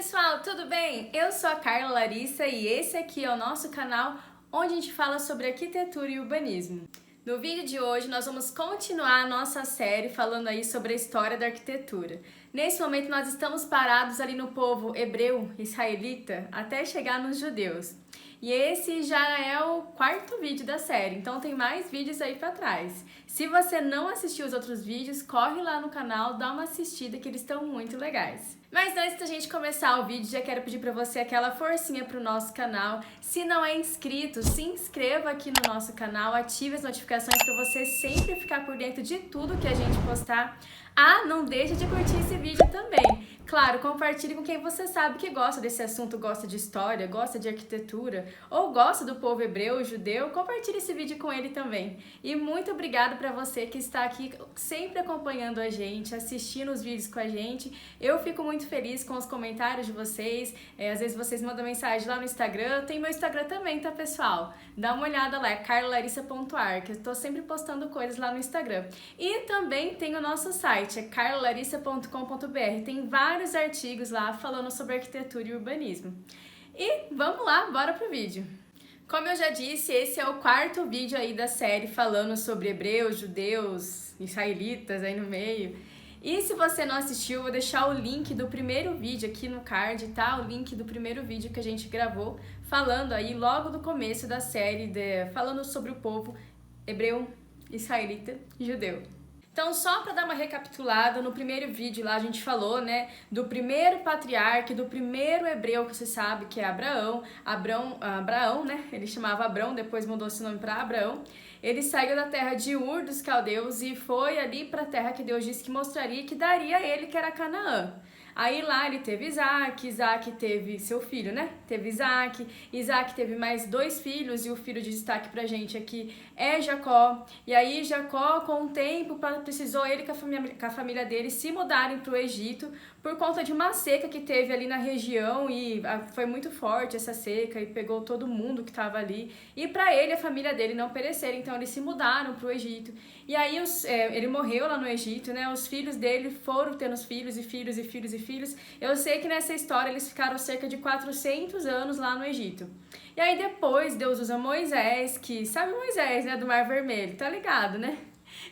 pessoal, tudo bem? Eu sou a Carla Larissa e esse aqui é o nosso canal onde a gente fala sobre arquitetura e urbanismo. No vídeo de hoje nós vamos continuar a nossa série falando aí sobre a história da arquitetura. Nesse momento nós estamos parados ali no povo hebreu, israelita, até chegar nos judeus. E esse já é o quarto vídeo da série, então tem mais vídeos aí pra trás. Se você não assistiu os outros vídeos, corre lá no canal, dá uma assistida que eles estão muito legais. Mas antes da gente começar o vídeo, já quero pedir pra você aquela forcinha pro nosso canal. Se não é inscrito, se inscreva aqui no nosso canal, ative as notificações pra você sempre ficar por dentro de tudo que a gente postar. Ah, não deixe de curtir esse vídeo também. Claro, compartilhe com quem você sabe que gosta desse assunto, gosta de história, gosta de arquitetura ou gosta do povo hebreu, judeu, compartilhe esse vídeo com ele também. E muito obrigada para você que está aqui sempre acompanhando a gente, assistindo os vídeos com a gente. Eu fico muito feliz com os comentários de vocês, às vezes vocês mandam mensagem lá no Instagram, tem meu Instagram também, tá pessoal? Dá uma olhada lá, é carlalarissa.ar, que eu tô sempre postando coisas lá no Instagram. E também tem o nosso site, é carlalarissa.com.br, tem vários artigos lá falando sobre arquitetura e urbanismo. E vamos lá, bora pro vídeo. Como eu já disse, esse é o quarto vídeo aí da série falando sobre hebreus, judeus, israelitas aí no meio. E se você não assistiu, eu vou deixar o link do primeiro vídeo aqui no card, tá? O link do primeiro vídeo que a gente gravou, falando aí logo do começo da série, falando sobre o povo hebreu, israelita e judeu. Então, só para dar uma recapitulada, no primeiro vídeo lá a gente falou, né, do primeiro patriarca, do primeiro hebreu que você sabe que é Abraão. Abraão, né, ele chamava Abrão, depois mudou seu nome para Abraão. Ele saiu da terra de Ur dos caldeus e foi ali para a terra que Deus disse que mostraria que daria a ele, que era Canaã. Aí lá ele teve Isaac teve seu filho, né? Teve Isaac teve mais 2 filhos e o filho de destaque pra gente aqui é Jacó. E aí Jacó, com o tempo, precisou ele com a família dele se mudarem pro Egito por conta de uma seca que teve ali na região e foi muito forte essa seca e pegou todo mundo que estava ali. E para ele, a família dele não perecer, então eles se mudaram pro Egito. E aí ele morreu lá no Egito, né? Os filhos dele foram tendo filhos e filhos e filhos e filhos. Eu sei que nessa história eles ficaram cerca de 400 anos lá no Egito. E aí depois Deus usa Moisés, que sabe Moisés, né? Do Mar Vermelho, tá ligado, né?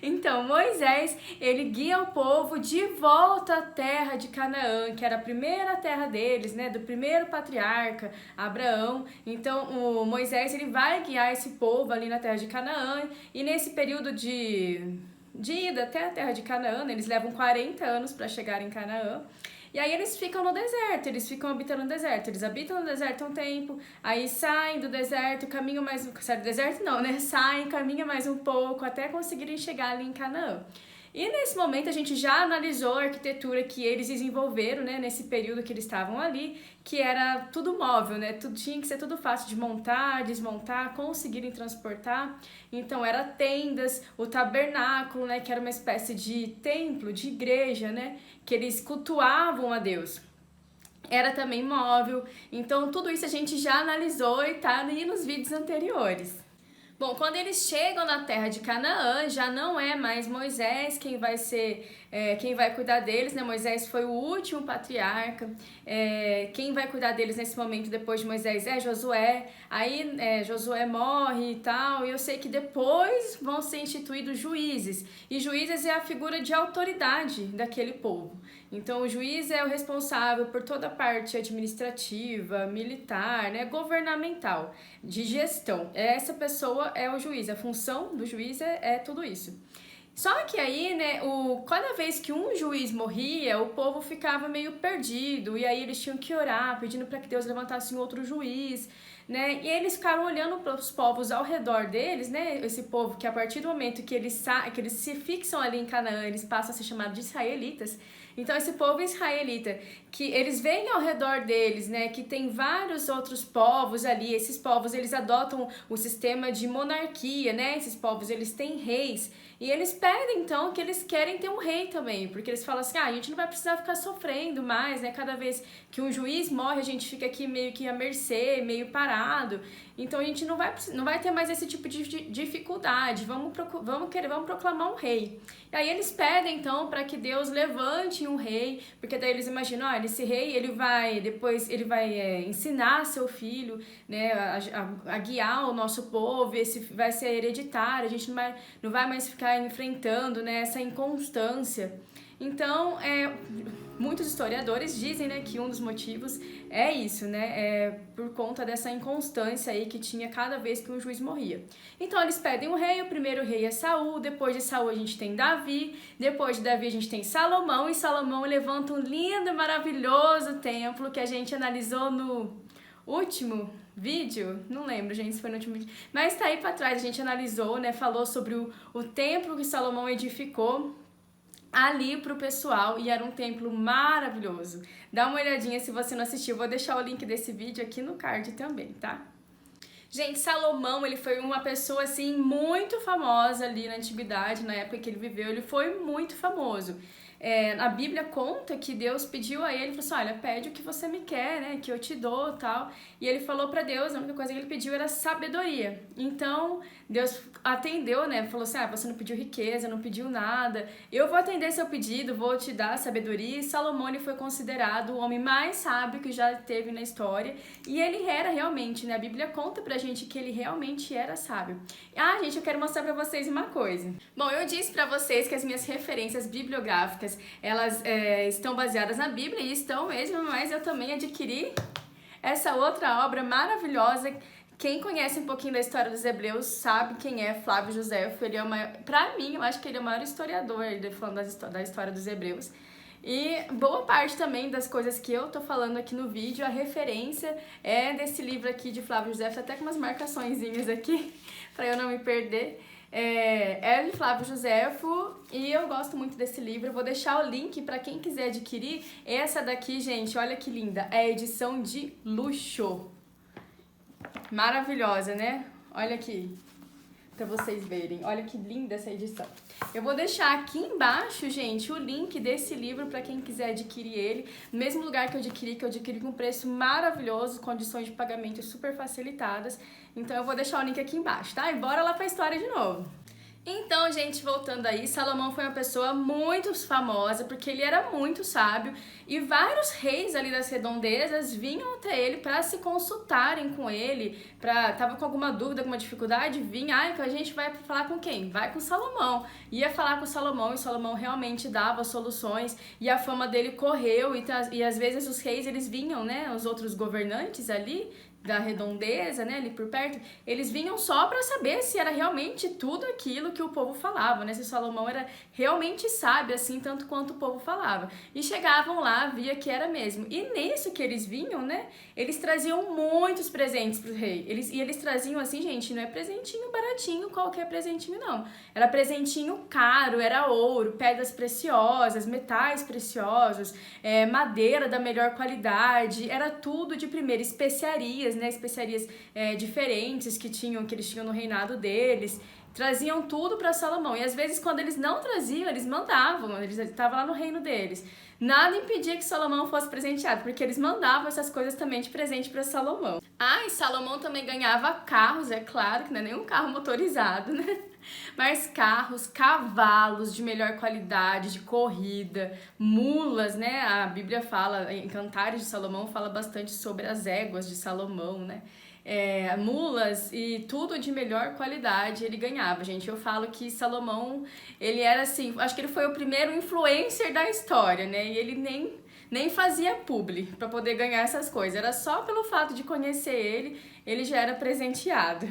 Então, Moisés, ele guia o povo de volta à terra de Canaã, que era a primeira terra deles, né, do primeiro patriarca, Abraão. Então, o Moisés, ele vai guiar esse povo ali na terra de Canaã, e nesse período de ida até a terra de Canaã, eles levam 40 anos para chegar em Canaã. E aí eles ficam no deserto, eles ficam habitando no deserto. Eles habitam no deserto um tempo, aí saem do deserto, caminham mais... Saem do deserto não, né? Saem, caminham mais um pouco, até conseguirem chegar ali em Canaã. E nesse momento a gente já analisou a arquitetura que eles desenvolveram, né, nesse período que eles estavam ali, que era tudo móvel, né, tinha que ser tudo fácil de montar, desmontar, conseguirem transportar. Então era tendas, o tabernáculo, né, que era uma espécie de templo, de igreja, né, que eles cultuavam a Deus. Era também móvel, então tudo isso a gente já analisou e tá aí nos vídeos anteriores. Bom, quando eles chegam na terra de Canaã, já não é mais Moisés quem vai cuidar deles, né? Moisés foi o último patriarca, quem vai cuidar deles nesse momento depois de Moisés é Josué. Aí Josué morre e tal, e eu sei que depois vão ser instituídos juízes, e juízes é a figura de autoridade daquele povo. Então o juiz é o responsável por toda a parte administrativa, militar, né, governamental, de gestão. Essa pessoa é o juiz, a função do juiz é tudo isso. Só que aí, né, cada vez que um juiz morria, o povo ficava meio perdido, e aí eles tinham que orar, pedindo para que Deus levantasse um outro juiz, né, e eles ficaram olhando para os povos ao redor deles, né, esse povo que a partir do momento que eles se fixam ali em Canaã, eles passam a ser chamados de israelitas. Então esse povo israelita, que eles veem ao redor deles, né, que tem vários outros povos ali, esses povos eles adotam o sistema de monarquia, né, esses povos eles têm reis, e eles pedem então que eles querem ter um rei também, porque eles falam assim, a gente não vai precisar ficar sofrendo mais, né, cada vez que um juiz morre a gente fica aqui meio que à mercê, meio parado, então a gente não vai ter mais esse tipo de dificuldade, vamos proclamar um rei. E aí eles pedem então para que Deus levante um rei, porque daí eles imaginam, olha, esse rei ele vai ensinar seu filho, né, a guiar o nosso povo, esse vai ser hereditário, a gente não vai mais ficar enfrentando, né, essa inconstância. Então, muitos historiadores dizem, né, que um dos motivos é isso, né, por conta dessa inconstância aí que tinha cada vez que um juiz morria. Então eles pedem um rei, o primeiro rei é Saul, depois de Saul a gente tem Davi, depois de Davi a gente tem Salomão, e Salomão levanta um lindo e maravilhoso templo que a gente analisou no último vídeo, não lembro, gente, se foi no último vídeo, mas tá aí pra trás, a gente analisou, né, falou sobre o templo que Salomão edificou ali pro pessoal, e era um templo maravilhoso. Dá uma olhadinha se você não assistiu, vou deixar o link desse vídeo aqui no card também, tá? Gente, Salomão, ele foi uma pessoa, assim, muito famosa ali na antiguidade, na época que ele viveu, ele foi muito famoso. A Bíblia conta que Deus pediu a ele, falou assim, olha, pede o que você me quer, né, que eu te dou, tal. E ele falou pra Deus, a única coisa que ele pediu era sabedoria. Então, Deus atendeu, né, falou assim, você não pediu riqueza, não pediu nada, eu vou atender seu pedido, vou te dar sabedoria. E Salomão, ele foi considerado o homem mais sábio que já teve na história, e ele era realmente, né, a Bíblia conta pra gente que ele realmente era sábio. Gente, eu quero mostrar pra vocês uma coisa. Bom, eu disse pra vocês que as minhas referências bibliográficas, elas estão baseadas na Bíblia, e estão mesmo, mas eu também adquiri essa outra obra maravilhosa. Quem conhece um pouquinho da história dos Hebreus sabe quem é Flávio Josefo. Ele é pra mim, eu acho que ele é o maior historiador falando da história dos Hebreus. E boa parte também das coisas que eu tô falando aqui no vídeo, a referência é desse livro aqui de Flávio Josefo, até com umas marcaçõezinhas aqui, pra eu não me perder. É de Flávio Josefo, e eu gosto muito desse livro. Eu vou deixar o link para quem quiser adquirir. Essa daqui, gente, olha que linda, é a edição de luxo. Maravilhosa, né? Olha aqui, pra vocês verem. Olha que linda essa edição. Eu vou deixar aqui embaixo, gente, o link desse livro para quem quiser adquirir ele. No mesmo lugar que eu adquiri com preço maravilhoso, condições de pagamento super facilitadas. Então eu vou deixar o link aqui embaixo, tá? E bora lá pra história de novo. Então, gente, voltando aí, Salomão foi uma pessoa muito famosa porque ele era muito sábio, e vários reis ali das redondezas vinham até ele para se consultarem com ele, tava com alguma dúvida, alguma dificuldade, vinha, então a gente vai falar com quem? Vai com Salomão. Ia falar com Salomão, e Salomão realmente dava soluções, e a fama dele correu, e às vezes os reis, eles vinham, né, os outros governantes ali da redondeza, né, ali por perto, eles vinham só para saber se era realmente tudo aquilo que o povo falava, né, se Salomão era realmente sábio, assim, tanto quanto o povo falava. E chegavam lá, via que era mesmo. E nisso que eles vinham, né, eles traziam muitos presentes pro rei. Eles traziam, assim, gente, não é presentinho baratinho, qualquer presentinho, não. Era presentinho caro, era ouro, pedras preciosas, metais preciosos, madeira da melhor qualidade, era tudo de primeira, especiarias, né, especiarias diferentes que eles tinham no reinado deles. Traziam tudo para Salomão, e às vezes quando eles não traziam, eles mandavam, eles estavam lá no reino deles. Nada impedia que Salomão fosse presenteado, porque eles mandavam essas coisas também de presente para Salomão. E Salomão também ganhava carros, é claro, que não é nenhum carro motorizado, né? Mas carros, cavalos de melhor qualidade, de corrida, mulas, né? A Bíblia fala, em Cantares de Salomão, fala bastante sobre as éguas de Salomão, né? Mulas e tudo de melhor qualidade ele ganhava, gente. Eu falo que Salomão, ele era assim, acho que ele foi o primeiro influencer da história, né? E ele nem fazia publi para poder ganhar essas coisas. Era só pelo fato de conhecer ele já era presenteado.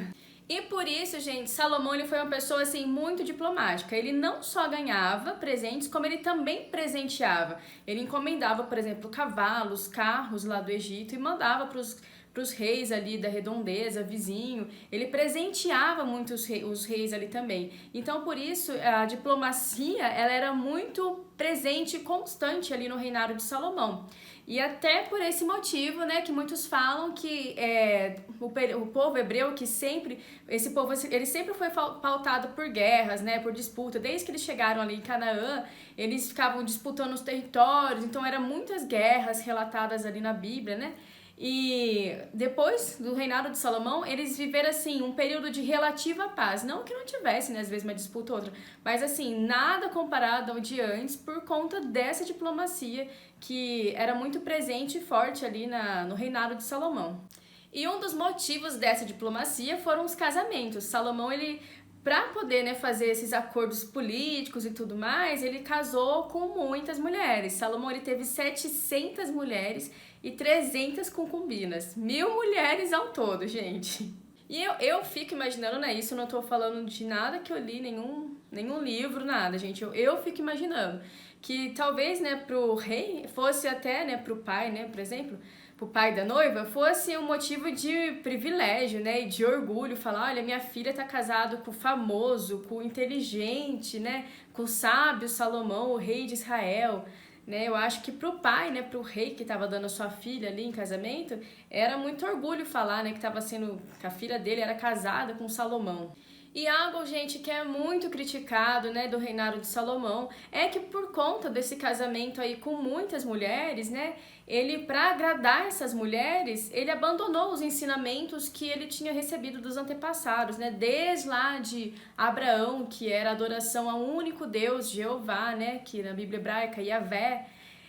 E por isso, gente, Salomão, ele foi uma pessoa assim muito diplomática. Ele não só ganhava presentes, como ele também presenteava. Ele encomendava, por exemplo, cavalos, carros lá do Egito, e mandava para os reis ali da redondeza, vizinho. Ele presenteava muito os reis ali também. Então, por isso, a diplomacia, ela era muito presente e constante ali no reinado de Salomão. E até por esse motivo, né, que muitos falam que o povo hebreu, esse povo, ele sempre foi pautado por guerras, né, por disputa. Desde que eles chegaram ali em Canaã, eles ficavam disputando os territórios, então eram muitas guerras relatadas ali na Bíblia, né. E depois do reinado de Salomão, eles viveram assim um período de relativa paz. Não que não tivesse, né, às vezes uma disputa ou outra, mas assim, nada comparado ao de antes por conta dessa diplomacia que era muito presente e forte ali no reinado de Salomão. E um dos motivos dessa diplomacia foram os casamentos. Salomão, ele, para poder, né, fazer esses acordos políticos e tudo mais, ele casou com muitas mulheres. Salomão, ele teve 700 mulheres e 300 concubinas. 1.000 mulheres ao todo, gente. E eu fico imaginando, né, isso eu não tô falando de nada que eu li, nenhum livro, nada, gente. Eu fico imaginando que talvez, né, pro rei, fosse até, né, pro pai, né, por exemplo, pro pai da noiva, fosse um motivo de privilégio, né, e de orgulho, falar, olha, minha filha tá casada com o famoso, com o inteligente, né, com o sábio Salomão, o rei de Israel, né. Eu acho que pro pai, né, pro rei que tava dando a sua filha ali em casamento, era muito orgulho falar, né, que a filha dele era casada com Salomão. E algo, gente, que é muito criticado, né, do reinado de Salomão, é que por conta desse casamento aí com muitas mulheres, né, ele, para agradar essas mulheres, ele abandonou os ensinamentos que ele tinha recebido dos antepassados, né, desde lá de Abraão, que era a adoração ao único Deus, Jeová, né, que na Bíblia hebraica, Yahvé.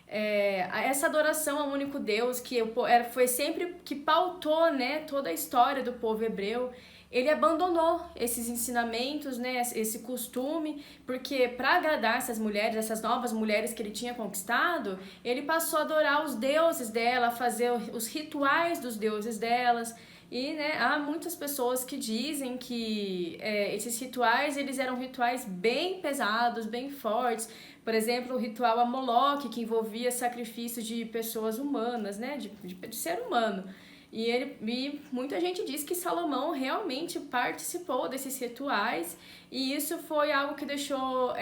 Essa adoração ao único Deus que foi sempre que pautou, né, toda a história do povo hebreu. Ele abandonou esses ensinamentos, né, esse costume, porque para agradar essas mulheres, essas novas mulheres que ele tinha conquistado, ele passou a adorar os deuses dela, a fazer os rituais dos deuses delas. E, né, há muitas pessoas que dizem que esses rituais, eles eram rituais bem pesados, bem fortes. Por exemplo, o ritual a Moloque, que envolvia sacrifício de pessoas humanas, né, de ser humano. E muita gente diz que Salomão realmente participou desses rituais, e isso foi algo que deixou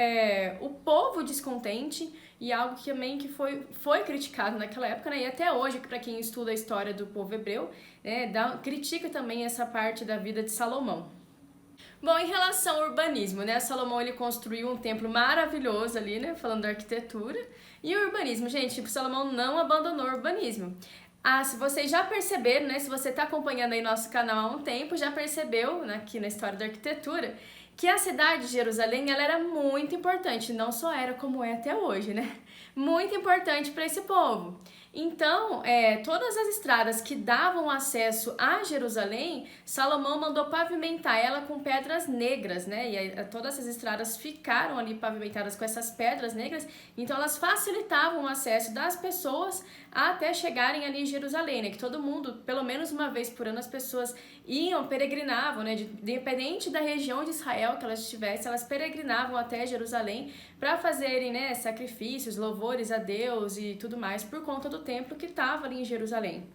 o povo descontente, e algo que também que foi criticado naquela época, né? E até hoje, para quem estuda a história do povo hebreu, né, critica também essa parte da vida de Salomão. Bom, em relação ao urbanismo, né, Salomão, ele construiu um templo maravilhoso ali, né, falando da arquitetura. E o urbanismo, gente, Salomão não abandonou o urbanismo. Se vocês já perceberam, né, se você está acompanhando aí nosso canal há um tempo, já percebeu, né, aqui na história da arquitetura, que a cidade de Jerusalém, ela era muito importante, não só era como é até hoje, né? Muito importante para esse povo. Então, todas as estradas que davam acesso a Jerusalém, Salomão mandou pavimentar ela com pedras negras, né? E todas essas estradas ficaram ali pavimentadas com essas pedras negras, então elas facilitavam o acesso das pessoas até chegarem ali em Jerusalém, né? Que todo mundo, pelo menos uma vez por ano, as pessoas peregrinavam, né? Independente da região de Israel que elas estivessem, elas peregrinavam até Jerusalém para fazerem, né, sacrifícios, louvores a Deus e tudo mais, por conta do templo que estava ali em Jerusalém.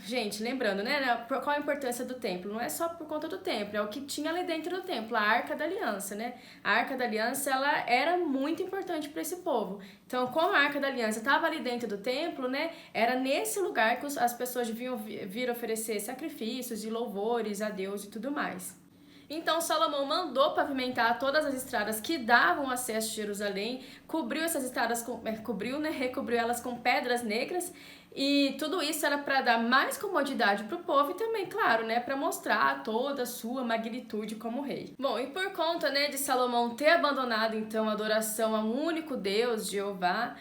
Gente, lembrando, né, qual a importância do templo? Não é só por conta do templo, é o que tinha ali dentro do templo, a Arca da Aliança, né? A Arca da Aliança, ela era muito importante para esse povo. Então, como a Arca da Aliança estava ali dentro do templo, né, era nesse lugar que as pessoas deviam vir oferecer sacrifícios e louvores a Deus e tudo mais. Então Salomão mandou pavimentar todas as estradas que davam acesso a Jerusalém, cobriu essas estradas recobriu elas com pedras negras, e tudo isso era para dar mais comodidade para o povo e também, claro, né, para mostrar toda a sua magnitude como rei. Bom, e por conta, né, de Salomão ter abandonado então a adoração ao único Deus, Jeová,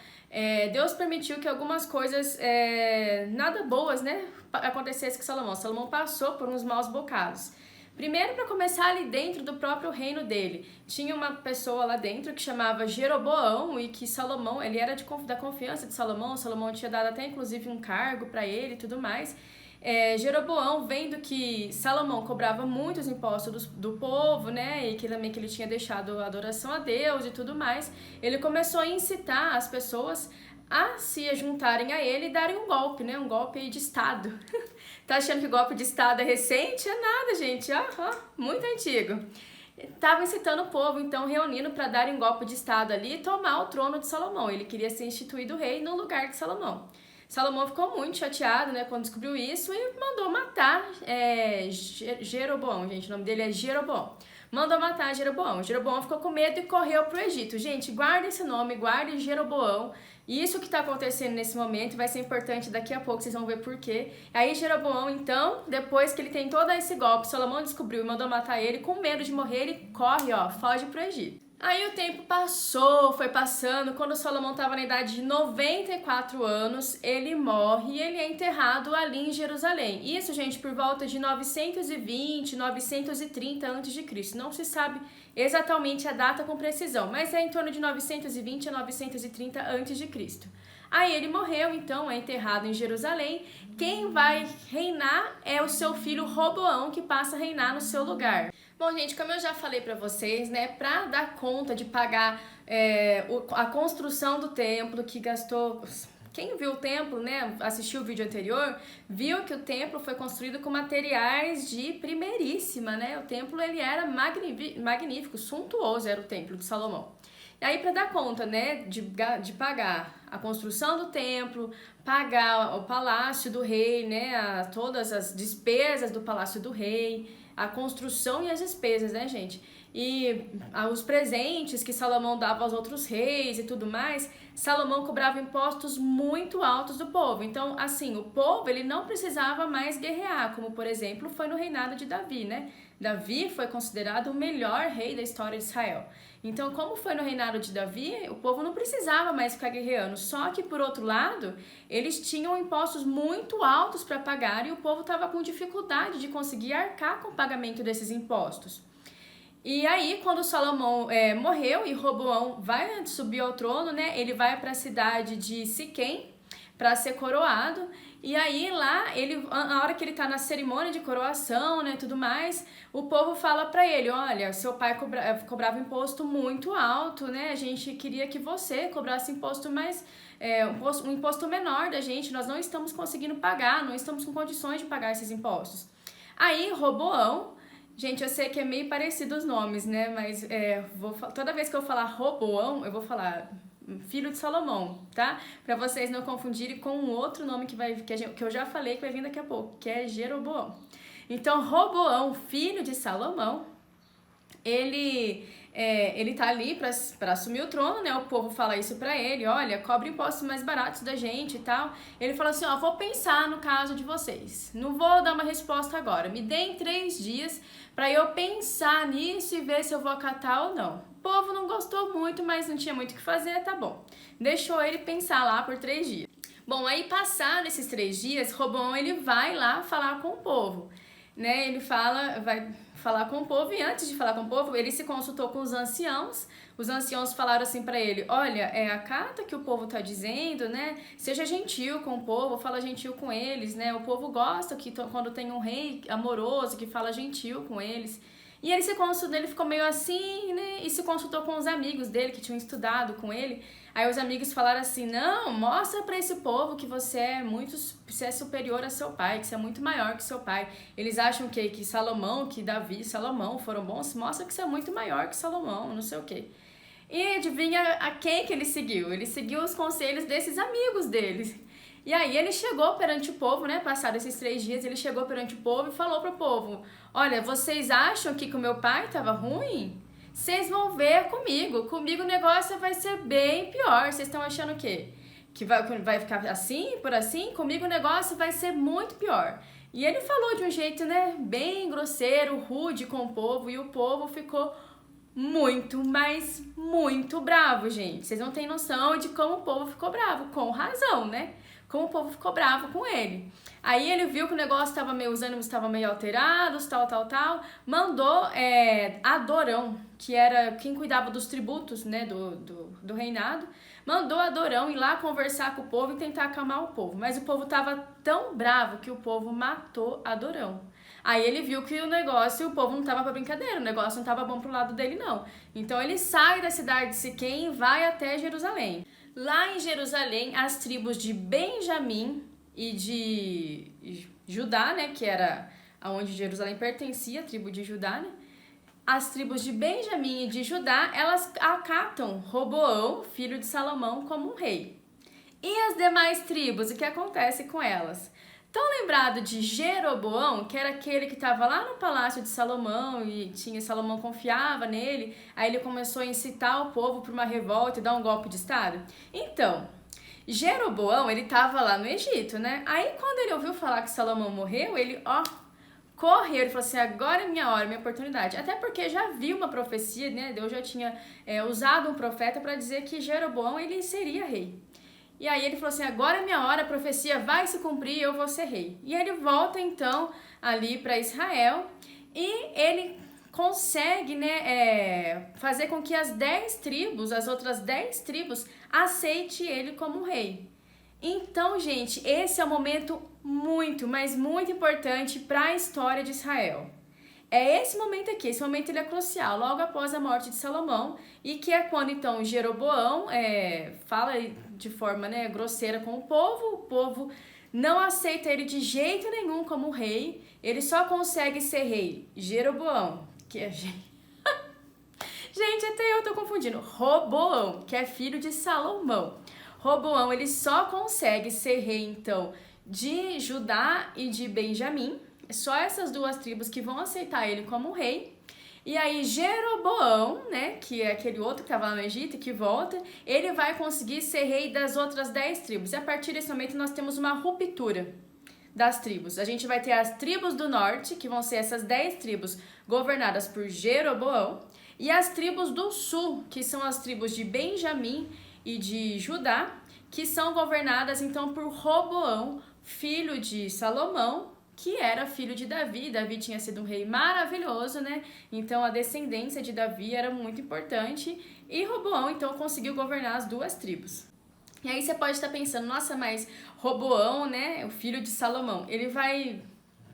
Deus permitiu que algumas coisas nada boas, né, acontecessem com Salomão. Salomão passou por uns maus bocados. Primeiro, para começar, ali dentro do próprio reino dele, tinha uma pessoa lá dentro que chamava Jeroboão, e que Salomão, ele era da confiança de Salomão. Salomão tinha dado até inclusive um cargo para ele e tudo mais. Jeroboão, vendo que Salomão cobrava muitos impostos do povo, né, e que também que ele tinha deixado a adoração a Deus e tudo mais, ele começou a incitar as pessoas a se juntarem a ele e darem um golpe, né? Um golpe aí de Estado. Tá achando que o golpe de Estado é recente? É nada, gente. Muito antigo. Tava incitando o povo, então, reunindo para darem um golpe de Estado ali e tomar o trono de Salomão. Ele queria ser instituído rei no lugar de Salomão. Salomão ficou muito chateado, né, quando descobriu isso, e mandou matar Jeroboão, gente. O nome dele é Jeroboão. mandou matar Jeroboão. Jeroboão ficou com medo e correu para o Egito. Gente, guarda esse nome, guarde Jeroboão. Isso que está acontecendo nesse momento vai ser importante daqui a pouco, vocês vão ver por quê. Aí Jeroboão, então, depois que ele tem todo esse golpe, Salomão descobriu e mandou matar ele, com medo de morrer, ele corre, foge para o Egito. Aí o tempo passou, foi passando, quando Salomão estava na idade de 94 anos, ele morre e ele é enterrado ali em Jerusalém. Isso, gente, por volta de 920, 930 a.C. Não se sabe exatamente a data com precisão, mas é em torno de 920 a 930 a.C. Aí ele morreu, então, é enterrado em Jerusalém. Quem vai reinar é o seu filho Roboão, que passa a reinar no seu lugar. Bom, gente, como eu já falei pra vocês, né, pra dar conta de pagar a construção do templo, que gastou... Quem viu o templo, né, assistiu o vídeo anterior, viu que o templo foi construído com materiais de primeiríssima, né? O templo, ele era magnífico, suntuoso era o templo de Salomão. E aí, para dar conta, né, de pagar a construção do templo, pagar o palácio do rei, né, todas as despesas do palácio do rei, a construção e as despesas, né, gente? E os presentes que Salomão dava aos outros reis e tudo mais, Salomão cobrava impostos muito altos do povo. Então, assim, o povo, ele não precisava mais guerrear, como, por exemplo, foi no reinado de Davi, né? Davi foi considerado o melhor rei da história de Israel. Então, como foi no reinado de Davi, o povo não precisava mais ficar guerreando. Só que, por outro lado, eles tinham impostos muito altos para pagar e o povo estava com dificuldade de conseguir arcar com o pagamento desses impostos. E aí, quando Salomão morreu e Roboão vai subir ao trono, né? Ele vai para a cidade de Siquém para ser coroado. E aí lá, na hora que ele tá na cerimônia de coroação, né, tudo mais, o povo fala pra ele, olha, seu pai cobrava imposto muito alto, né, a gente queria que você cobrasse imposto mais, um imposto menor da gente, nós não estamos conseguindo pagar, não estamos com condições de pagar esses impostos. Aí, Roboão, gente, eu sei que é meio parecido os nomes, né, mas toda vez que eu falar Roboão, eu vou falar... filho de Salomão, tá? Pra vocês não confundirem com um outro nome que eu já falei que vai vir daqui a pouco, que é Jeroboão. Então, Roboão, filho de Salomão, ele tá ali pra assumir o trono, né? O povo fala isso pra ele, olha, cobre impostos mais baratos da gente e tal. Ele fala assim, vou pensar no caso de vocês, não vou dar uma resposta agora, me deem 3 dias pra eu pensar nisso e ver se eu vou acatar ou não. O povo não gostou muito, mas não tinha muito o que fazer, tá bom. Deixou ele pensar lá por 3 dias. Bom, aí passados esses 3 dias, Roboão, ele vai lá falar com o povo, né? Ele vai falar com o povo e antes de falar com o povo, ele se consultou com os anciãos. Os anciãos falaram assim pra ele, olha, acata que o povo tá dizendo, né? Seja gentil com o povo, fala gentil com eles, né? O povo gosta quando tem um rei amoroso que fala gentil com eles. E ele ficou meio assim, né? E se consultou com os amigos dele que tinham estudado com ele. Aí os amigos falaram assim, não, mostra pra esse povo que você é superior a seu pai, que você é muito maior que seu pai. Eles acham que Salomão, que Davi e Salomão foram bons, mostra que você é muito maior que Salomão, não sei o quê. E adivinha a quem que ele seguiu? Ele seguiu os conselhos desses amigos dele. E aí ele chegou perante o povo, né, passados esses 3 dias, ele chegou perante o povo e falou pro povo, olha, vocês acham que com meu pai tava ruim? Vocês vão ver comigo o negócio vai ser bem pior, vocês estão achando o quê? Que vai ficar assim, por assim? Comigo o negócio vai ser muito pior. E ele falou de um jeito, né, bem grosseiro, rude com o povo, e o povo ficou muito, mas muito bravo, gente. Vocês não têm noção de como o povo ficou bravo, com razão, né? Como o povo ficou bravo com ele. Aí ele viu que o negócio estava os ânimos estavam meio alterados, tal, mandou Adorão, que era quem cuidava dos tributos, né, do reinado, mandou Adorão ir lá conversar com o povo e tentar acalmar o povo. Mas o povo estava tão bravo que o povo matou Adorão. Aí ele viu que o povo não estava pra brincadeira, o negócio não estava bom pro lado dele, não. Então ele sai da cidade de Siquém e vai até Jerusalém. Lá em Jerusalém, as tribos de Benjamim e de Judá, né, que era aonde Jerusalém pertencia, a tribo de Judá, né? As tribos de Benjamim e de Judá, elas acatam Roboão, filho de Salomão, como um rei. E as demais tribos, o que acontece com elas? Tão lembrado de Jeroboão, que era aquele que estava lá no palácio de Salomão e Salomão confiava nele, aí ele começou a incitar o povo para uma revolta e dar um golpe de estado? Então, Jeroboão, ele estava lá no Egito, né? Aí quando ele ouviu falar que Salomão morreu, ele, correu, ele falou assim, agora é minha hora, minha oportunidade. Até porque já viu uma profecia, né? Deus já tinha usado um profeta para dizer que Jeroboão, ele seria rei. E aí ele falou assim, agora é minha hora, a profecia vai se cumprir, eu vou ser rei. E ele volta então ali para Israel e ele consegue, né, fazer com que as outras 10 tribos, aceite ele como rei. Então, gente, esse é um momento muito, mas muito importante para a história de Israel. É esse momento aqui, esse momento ele é crucial, logo após a morte de Salomão, e que é quando então Jeroboão fala de forma, né, grosseira com o povo não aceita ele de jeito nenhum como rei, ele só consegue ser rei, Jeroboão, que é... Gente, até eu tô confundindo, Roboão, que é filho de Salomão. Roboão, ele só consegue ser rei, então, de Judá e de Benjamim, só essas duas tribos que vão aceitar ele como rei. E aí Jeroboão, né, que é aquele outro que estava lá no Egito e que volta, ele vai conseguir ser rei das outras 10 tribos. E a partir desse momento nós temos uma ruptura das tribos. A gente vai ter as tribos do norte, que vão ser essas 10 tribos governadas por Jeroboão, e as tribos do sul, que são as tribos de Benjamim e de Judá, que são governadas então por Roboão, filho de Salomão, que era filho de Davi. Davi tinha sido um rei maravilhoso, né? Então a descendência de Davi era muito importante e Roboão então conseguiu governar as duas tribos. E aí você pode estar pensando, nossa, mas Roboão, né, o filho de Salomão, ele vai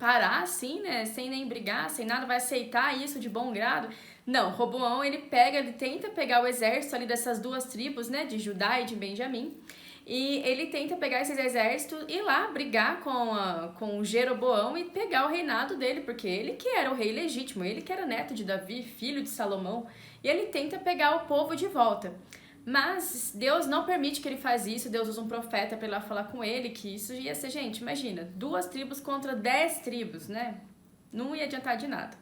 parar assim, né, sem nem brigar, sem nada, vai aceitar isso de bom grado? Não, Roboão, ele tenta pegar o exército ali dessas duas tribos, né, de Judá e de Benjamim, e ele tenta pegar esses exércitos e ir lá brigar com o Jeroboão e pegar o reinado dele, porque ele que era o rei legítimo, ele que era neto de Davi, filho de Salomão, e ele tenta pegar o povo de volta. Mas Deus não permite que ele faça isso, Deus usa um profeta para ir lá falar com ele, que isso ia ser, gente, imagina, 2 tribos contra 10 tribos, né? Não ia adiantar de nada.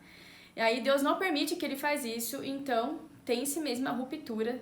E aí Deus não permite que ele faça isso, então tem-se mesmo a ruptura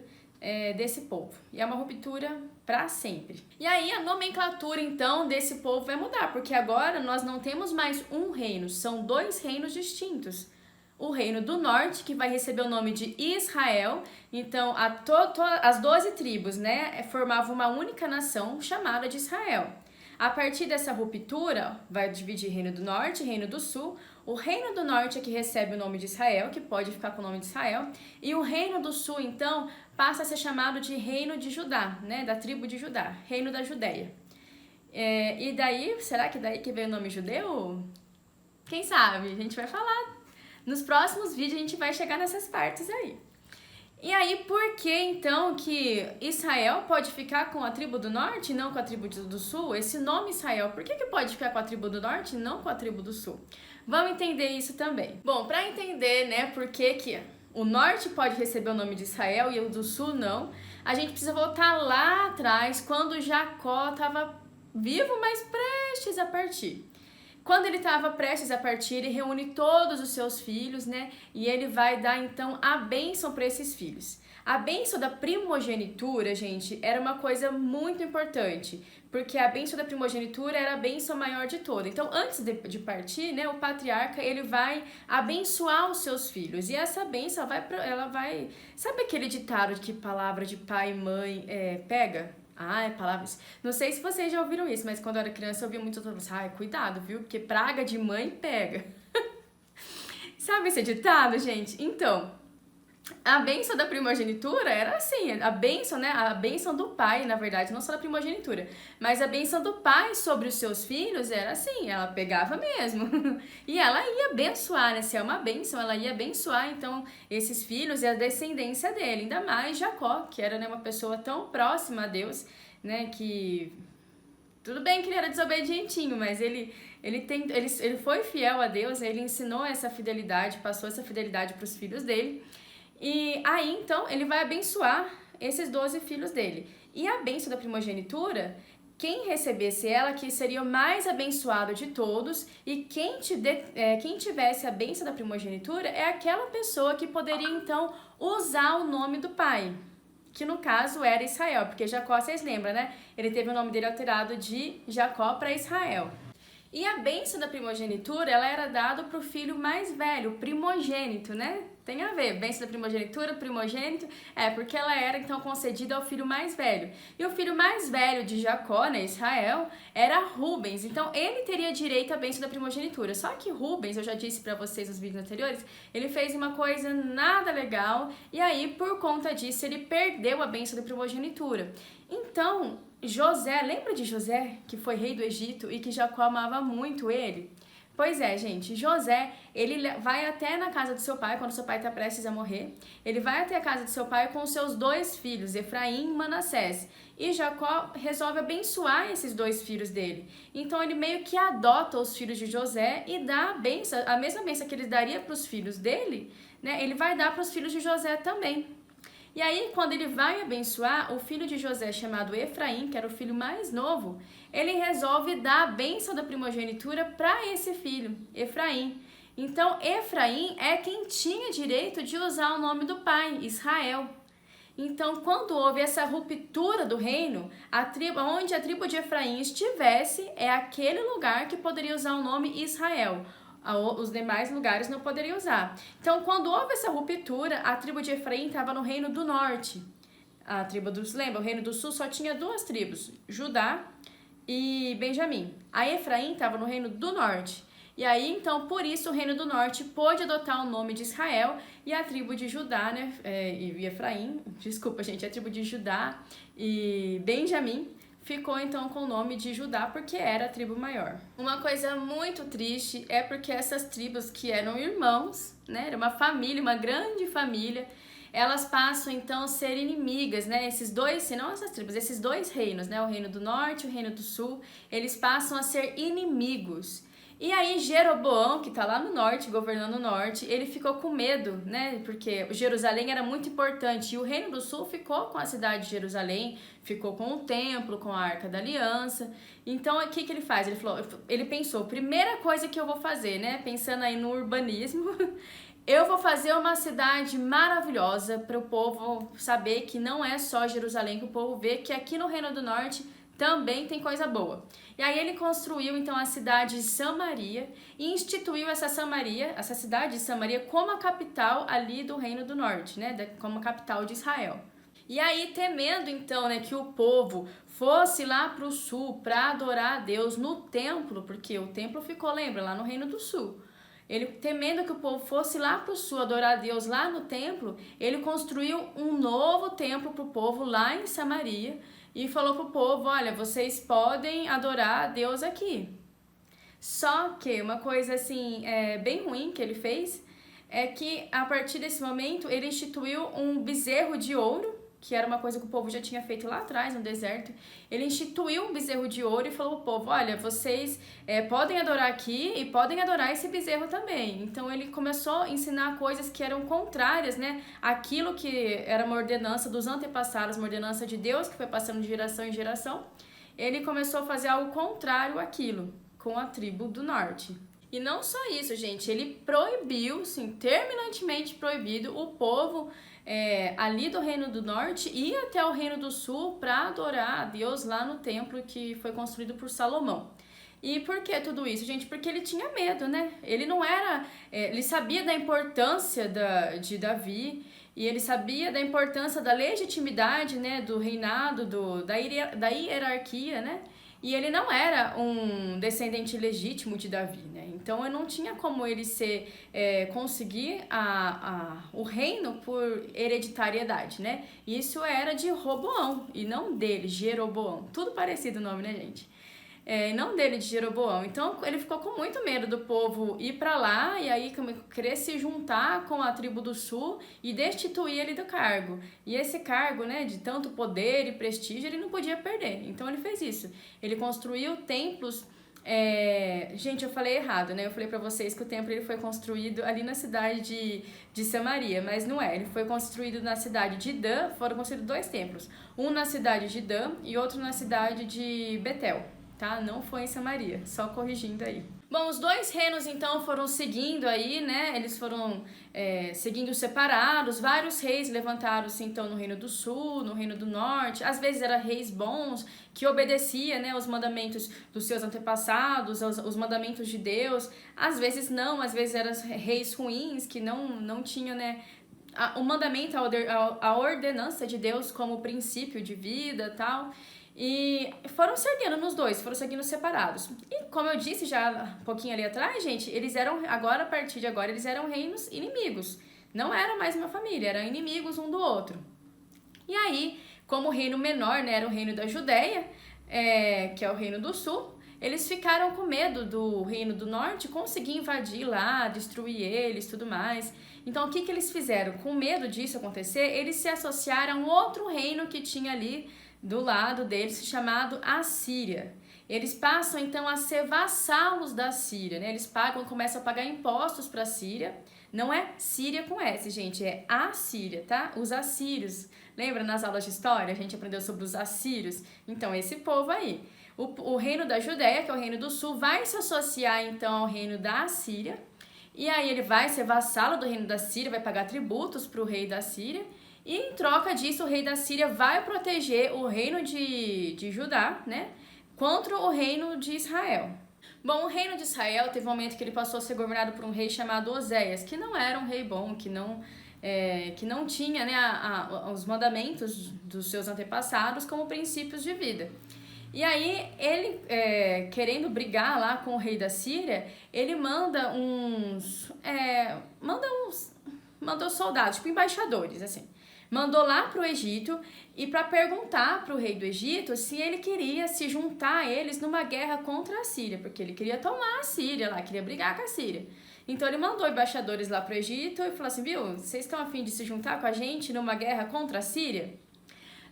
desse povo. E é uma ruptura para sempre. E aí a nomenclatura então desse povo vai mudar, porque agora nós não temos mais um reino, são 2 reinos distintos. O reino do norte, que vai receber o nome de Israel, então as 12 tribos, né, formavam uma única nação chamada de Israel. A partir dessa ruptura, vai dividir reino do norte e reino do sul. O reino do norte é que recebe o nome de Israel, que pode ficar com o nome de Israel, e o reino do sul, então, passa a ser chamado de reino de Judá, né, da tribo de Judá, reino da Judéia. E daí, será que daí que veio o nome judeu? Quem sabe? A gente vai falar. Nos próximos vídeos a gente vai chegar nessas partes aí. E aí, por que então que Israel pode ficar com a tribo do norte e não com a tribo do sul? Esse nome Israel, por que pode ficar com a tribo do norte e não com a tribo do sul? Vamos entender isso também. Bom, para entender, né, por que o norte pode receber o nome de Israel e o do sul não, a gente precisa voltar lá atrás, quando Jacó estava vivo, mas prestes a partir. Quando ele estava prestes a partir, ele reúne todos os seus filhos, né? E ele vai dar, então, a bênção para esses filhos. A bênção da primogenitura, gente, era uma coisa muito importante, porque a bênção da primogenitura era a bênção maior de toda. Então, antes de partir, né, o patriarca, ele vai abençoar os seus filhos. E essa bênção, ela vai... Sabe aquele ditado de que palavra de pai e mãe pega? Palavras. Não sei se vocês já ouviram isso, mas quando eu era criança eu ouvia muito todo mundo assim, cuidado, viu? Porque praga de mãe pega. Sabe esse ditado, gente? Então, a bênção da primogenitura era assim, a bênção, né? A bênção do pai, na verdade, não só da primogenitura, mas a bênção do pai sobre os seus filhos era assim, ela pegava mesmo. E ela ia abençoar, né? Se é uma bênção, ela ia abençoar, então, esses filhos e a descendência dele. Ainda mais Jacó, que era, né, uma pessoa tão próxima a Deus, né? Que... Tudo bem que ele era desobedientinho, mas ele foi fiel a Deus, ele ensinou essa fidelidade, passou essa fidelidade para os filhos dele. E aí, então, ele vai abençoar esses 12 filhos dele. E a bênção da primogenitura, quem recebesse ela que seria o mais abençoado de todos, e quem tivesse a bênção da primogenitura é aquela pessoa que poderia então usar o nome do pai, que no caso era Israel, porque Jacó, vocês lembram, né? Ele teve o nome dele alterado de Jacó para Israel. E a bênção da primogenitura, ela era dada para o filho mais velho, o primogênito, né? Tem a ver, bênção da primogenitura, primogênito, porque ela era então concedida ao filho mais velho. E o filho mais velho de Jacó, né, Israel, era Rubens. Então ele teria direito à bênção da primogenitura. Só que Rubens, eu já disse para vocês nos vídeos anteriores, ele fez uma coisa nada legal e aí por conta disso ele perdeu a bênção da primogenitura. Então, José, lembra de José, que foi rei do Egito e que Jacó amava muito ele? Pois é, gente, José, ele vai até na casa do seu pai, quando seu pai está prestes a morrer, ele vai até a casa do seu pai com seus 2 filhos, Efraim e Manassés, e Jacó resolve abençoar esses 2 filhos dele. Então ele meio que adota os filhos de José e dá a benção, a mesma benção que ele daria para os filhos dele, né, ele vai dar para os filhos de José também. E aí, quando ele vai abençoar, o filho de José, chamado Efraim, que era o filho mais novo, ele resolve dar a bênção da primogenitura para esse filho, Efraim. Então, Efraim é quem tinha direito de usar o nome do pai, Israel. Então, quando houve essa ruptura do reino, onde a tribo de Efraim estivesse, é aquele lugar que poderia usar o nome Israel. Os demais lugares não poderiam usar. Então, quando houve essa ruptura, a tribo de Efraim estava no reino do norte. A tribo dos, lembra, o reino do sul só tinha 2 tribos, Judá e Benjamim. A Efraim estava no reino do norte. E aí, então, por isso o reino do norte pôde adotar o nome de Israel e a tribo de Judá, né, e Efraim, desculpa, gente, a tribo de Judá e Benjamim ficou então com o nome de Judá porque era a tribo maior. Uma coisa muito triste é porque essas tribos que eram irmãos, né, era uma família, uma grande família, elas passam então a ser inimigas, né, esses 2 reinos, né, o reino do norte e o reino do sul, eles passam a ser inimigos. E aí Jeroboão, que está lá no norte, governando o norte, ele ficou com medo, né? Porque Jerusalém era muito importante e o Reino do Sul ficou com a cidade de Jerusalém, ficou com o templo, com a Arca da Aliança. Então, o que ele faz? Ele pensou, primeira coisa que eu vou fazer, né? Pensando aí no urbanismo, eu vou fazer uma cidade maravilhosa para o povo saber que não é só Jerusalém, que o povo vê que aqui no Reino do Norte também tem coisa boa. E aí ele construiu então a cidade de Samaria e instituiu essa cidade de Samaria como a capital ali do Reino do Norte, né, como a capital de Israel. E aí, temendo então, né, que o povo fosse lá para o sul para adorar a Deus no templo, porque o templo ficou, lembra, lá no Reino do Sul. Ele, temendo que o povo fosse lá para o sul adorar a Deus lá no templo, ele construiu um novo templo para o povo lá em Samaria e falou para o povo, olha, vocês podem adorar a Deus aqui. Só que uma coisa assim, bem ruim que ele fez, é que a partir desse momento ele instituiu um bezerro de ouro, que era uma coisa que o povo já tinha feito lá atrás, no deserto. Ele instituiu um bezerro de ouro e falou pro povo, olha, vocês podem adorar aqui e podem adorar esse bezerro também. Então ele começou a ensinar coisas que eram contrárias, né? Aquilo que era uma ordenança dos antepassados, uma ordenança de Deus, que foi passando de geração em geração. Ele começou a fazer algo contrário àquilo, com a tribo do norte. E não só isso, gente, ele proibiu, sim, terminantemente proibido o povo ali do Reino do Norte ir até o Reino do Sul para adorar a Deus lá no templo que foi construído por Salomão. E por que tudo isso, gente? Porque ele tinha medo, né? Ele não era... ele sabia da importância de Davi e ele sabia da importância da legitimidade, né, do reinado, da hierarquia, né? E ele não era um descendente legítimo de Davi, né? Então, não tinha como ele conseguir o reino por hereditariedade, né? Isso era de Roboão e não dele, Jeroboão. Tudo parecido o nome, né, gente? Não dele, de Jeroboão. Então, ele ficou com muito medo do povo ir para lá e aí querer se juntar com a tribo do sul e destituir ele do cargo. E esse cargo, né, de tanto poder e prestígio, ele não podia perder. Então, ele fez isso. Ele construiu templos Gente, eu falei errado, né? Eu falei pra vocês que o templo ele foi construído ali na cidade de Samaria, mas não é. Ele foi construído na cidade de Dan, foram construídos 2 templos. Um na cidade de Dan e outro na cidade de Betel, tá? Não foi em Samaria, só corrigindo aí. Bom, os 2 reinos então foram seguindo aí, né? Eles foram seguindo separados. Vários reis levantaram-se então no reino do sul, no reino do norte. Às vezes eram reis bons que obedeciam, né, os mandamentos dos seus antepassados, os mandamentos de Deus. Às vezes não, às vezes eram reis ruins que não tinham, né, o mandamento, a ordenança de Deus como princípio de vida e tal. E foram seguindo nos 2, foram seguindo separados. E como eu disse já um pouquinho ali atrás, gente, eles eram, agora, a partir de agora, eles eram reinos inimigos. Não era mais uma família, eram inimigos um do outro. E aí, como o reino menor, né, era o reino da Judéia, que é o reino do sul, eles ficaram com medo do reino do norte conseguir invadir lá, destruir eles, tudo mais. Então, o que eles fizeram? Com medo disso acontecer, eles se associaram a um outro reino que tinha ali do lado deles, chamado Assíria. Eles passam então a ser vassalos da Síria, né? Eles começam a pagar impostos para a Síria. Não é Síria com S, gente, é Assíria, tá? Os assírios. Lembra nas aulas de história? A gente aprendeu sobre os assírios. Então, esse povo aí. O reino da Judéia, que é o reino do sul, vai se associar então ao reino da Assíria. E aí ele vai ser vassalo do reino da Síria, vai pagar tributos para o rei da Síria. E em troca disso, o rei da Síria vai proteger o reino de Judá, né, contra o reino de Israel. Bom, o reino de Israel teve um momento que ele passou a ser governado por um rei chamado Oséias, que não era um rei bom, que não tinha, né, os mandamentos dos seus antepassados como princípios de vida. E aí, ele, querendo brigar lá com o rei da Síria, ele mandou soldados, tipo embaixadores, assim. Mandou lá pro Egito e para perguntar pro rei do Egito se ele queria se juntar a eles numa guerra contra a Síria, porque ele queria tomar a Síria lá, queria brigar com a Síria. Então ele mandou embaixadores lá pro Egito e falou assim, viu, vocês estão a fim de se juntar com a gente numa guerra contra a Síria?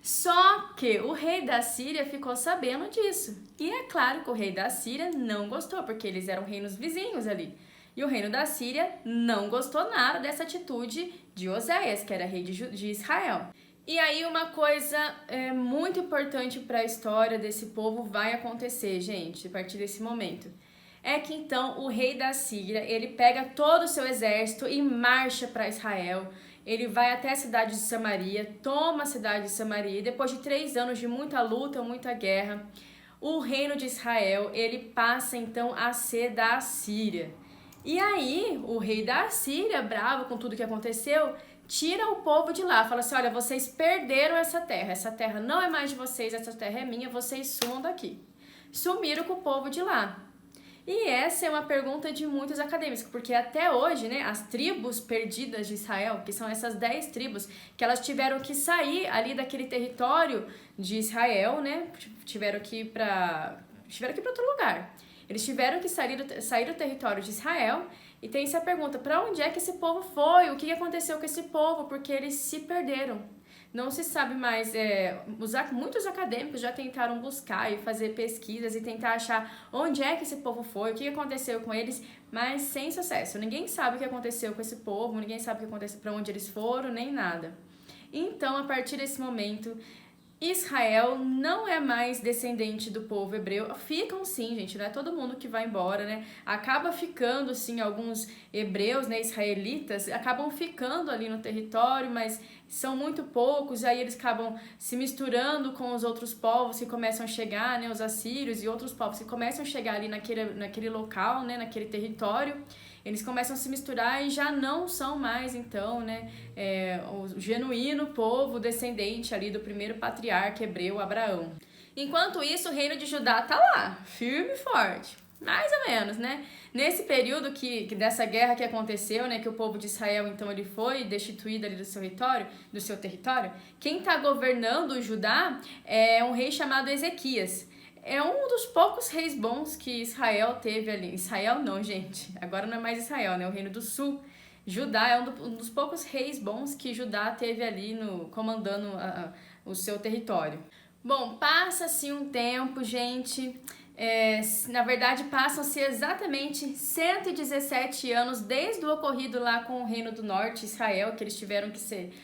Só que o rei da Síria ficou sabendo disso. E é claro que o rei da Síria não gostou, porque eles eram reinos vizinhos ali. E o reino da Síria não gostou nada dessa atitude de Oséias, que era rei de Israel. E aí uma coisa muito importante para a história desse povo vai acontecer, gente, a partir desse momento. É que então o rei da Síria, ele pega todo o seu exército e marcha para Israel. Ele vai até a cidade de Samaria, toma a cidade de Samaria, e depois de 3 anos de muita luta, muita guerra, o reino de Israel, ele passa então a ser da Assíria. E aí, o rei da Assíria, bravo com tudo que aconteceu, tira o povo de lá, fala assim, olha, vocês perderam essa terra não é mais de vocês, essa terra é minha, vocês sumam daqui. Sumiram com o povo de lá. E essa é uma pergunta de muitos acadêmicos, porque até hoje, né, as tribos perdidas de Israel, que são essas 10 tribos, que elas tiveram que sair ali daquele território de Israel, né, tiveram que ir para outro lugar. Eles tiveram que sair do território de Israel e tem essa pergunta, para onde é que esse povo foi? O que aconteceu com esse povo? Porque eles se perderam. Não se sabe mais, muitos acadêmicos já tentaram buscar e fazer pesquisas e tentar achar onde é que esse povo foi, o que aconteceu com eles, mas sem sucesso. Ninguém sabe o que aconteceu com esse povo, ninguém sabe o que aconteceu, para onde eles foram, nem nada. Então, a partir desse momento, Israel não é mais descendente do povo hebreu. Ficam sim, gente, não é todo mundo que vai embora, né? Acaba ficando, sim, alguns hebreus, né, israelitas, acabam ficando ali no território, mas são muito poucos, e aí eles acabam se misturando com os outros povos que começam a chegar, né, os assírios e outros povos que começam a chegar ali naquele local, né, naquele território. Eles começam a se misturar e já não são mais, então, né, o genuíno povo descendente ali do primeiro patriarca hebreu, Abraão. Enquanto isso, o reino de Judá tá lá, firme e forte. Mais ou menos, né? Nesse período dessa guerra que aconteceu, né, que o povo de Israel, então, ele foi destituído ali do seu território, quem tá governando o Judá é um rei chamado Ezequias. É um dos poucos reis bons que Israel teve ali. Israel não, gente. Agora não é mais Israel, né? O Reino do Sul. Judá é um dos poucos reis bons que Judá teve ali comandando o seu território. Bom, passa-se um tempo, gente. Na verdade, passam-se exatamente 117 anos desde o ocorrido lá com o Reino do Norte, Israel, que eles tiveram que ser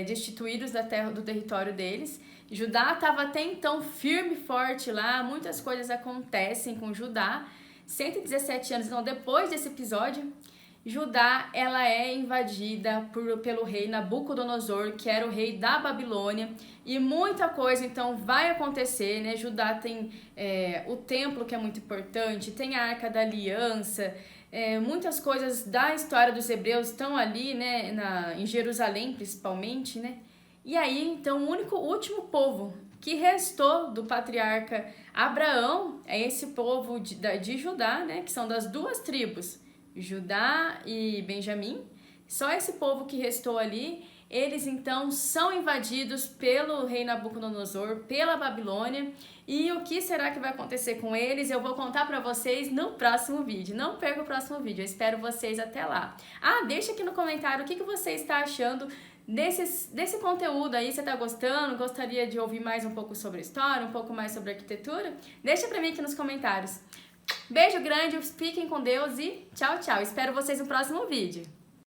destituídos da terra, do território deles. Judá estava até então firme e forte lá, muitas coisas acontecem com Judá. 117 anos, então, depois desse episódio, Judá ela é invadida pelo rei Nabucodonosor, que era o rei da Babilônia, e muita coisa então vai acontecer, né? Judá tem o templo, que é muito importante, tem a Arca da Aliança, muitas coisas da história dos hebreus estão ali, né? Em Jerusalém principalmente, né? E aí então o último povo que restou do patriarca Abraão é esse povo de Judá, né? Que são das duas tribos, Judá e Benjamim. Só esse povo que restou ali, eles então são invadidos pelo rei Nabucodonosor, pela Babilônia. E o que será que vai acontecer com eles? Eu vou contar pra vocês no próximo vídeo. Não perca o próximo vídeo, eu espero vocês até lá. Deixa aqui no comentário o que você está achando desse conteúdo aí. Você tá gostando? Gostaria de ouvir mais um pouco sobre história, um pouco mais sobre arquitetura? Deixa pra mim aqui nos comentários. Beijo grande, fiquem com Deus e tchau, tchau. Espero vocês no próximo vídeo.